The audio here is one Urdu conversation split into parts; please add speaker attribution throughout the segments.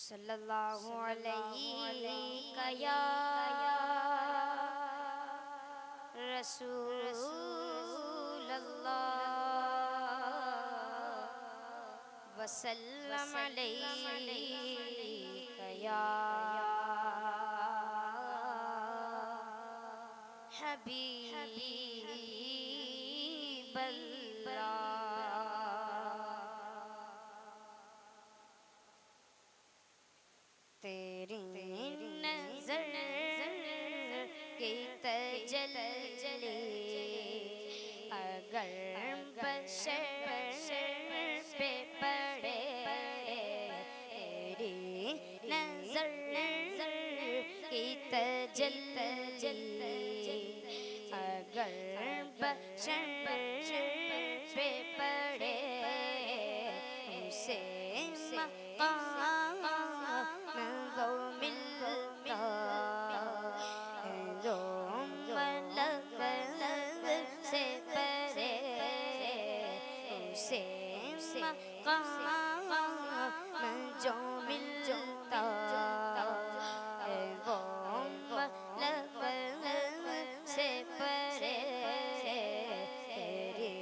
Speaker 1: صلی اللہ علیہ یا رسول اللہ وسلم علیہ یا حبیب اللہ تیری نظر کی تجلی اگر بشر پہ پڑے تیری نظر کی تجلی اگر بشر پہ پڑے اسے مقام وہ ملتا ہے جو ملک سے پرے اسے مقام جو ملتا ہے وہ ملک سے پرے تیری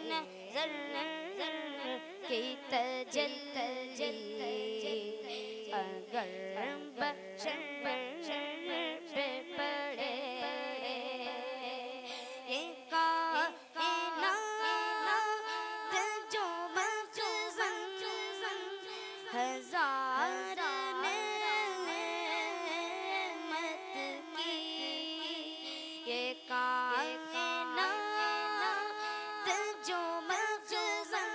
Speaker 1: نظر کی تجلی اگر بشر پہ پڑے ایک کائنات جو مخزن ہزار نعمت کی یہ کائنات جو مخزن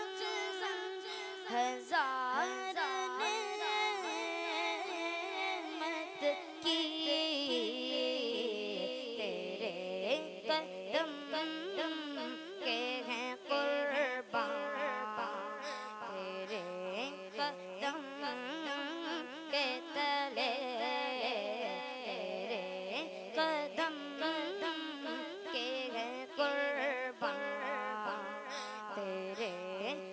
Speaker 1: ہزار نعمت کی تیرے قدم کے ہیں قربان تیرے قدم کے تلے تیرے قدم کے ہیں قربان تیرے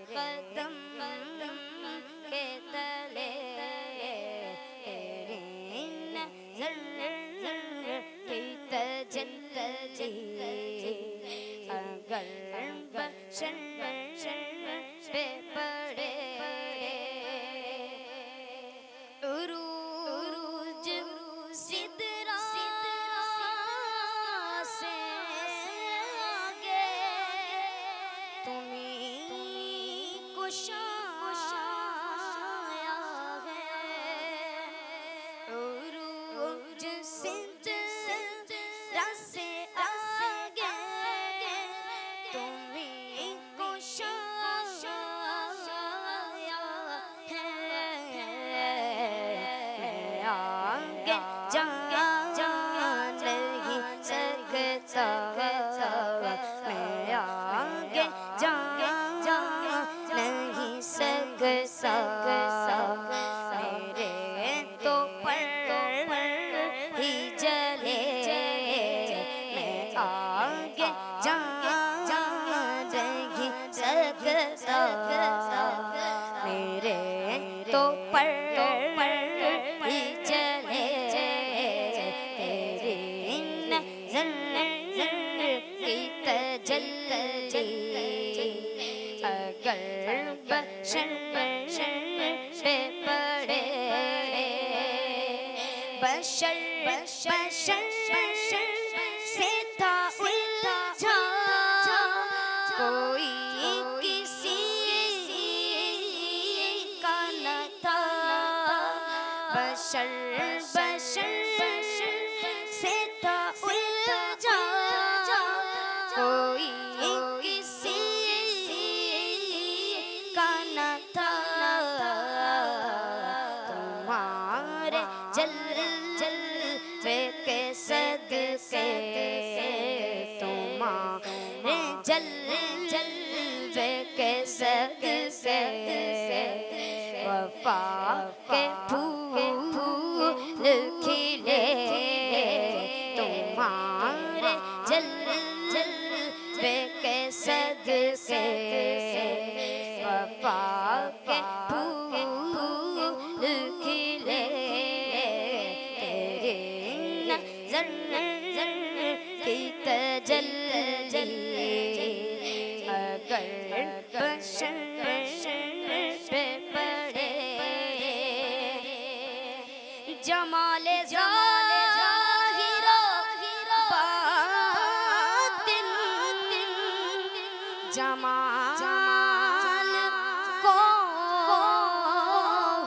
Speaker 1: قدم کے تلے تیری نظر کی تجلی اگر بشر پہ پڑے عروج سدرا سے آگے تمہیں کشایا ہے عروج سدرا سے آگے تمہیں کشایا ہے آگے جان نہیں سکتا میں آگے جان نہیں سکتا میرے تو پر ہی جلے میں آگے جان نہیں سکتا میرے تو پر ہی جلے تیری نظر کی تجلی اگر بشر پہ پڑے بشر سے تھا الجھا کوئی کسی کا نہ تھا بشر سے تھا الجھا کوئی کسی کا نہ تھا تمہارے جلوے کے صدقے تمہارے جلوے کے صدقے وفا کے پھول کھلے تمہارے جلوے کے صدقے وفا کے پھول کھلے جمال ظاہر و باطن جمال کو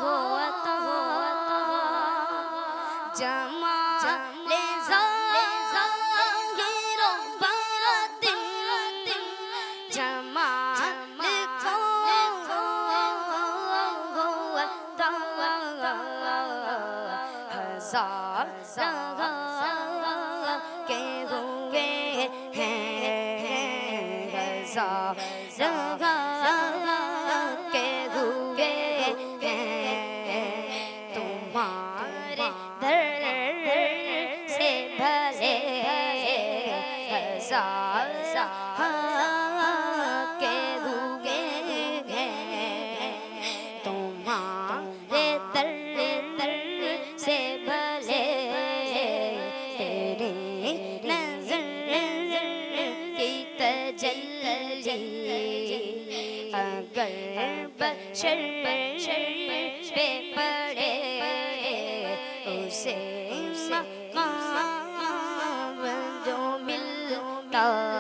Speaker 1: ہو عطا جمال ظاہر و باطن جمال کو ہو عطا ہزار کے ہوئے ہیں ہزار کے ہوئے ہیں تمہارے در سے بھلے ہزار کے ہوئے ہیں تمہارے در سے بھلے تیری نظر کی تجلی اگر بشر پہ پڑے اسے مقام جو ملتا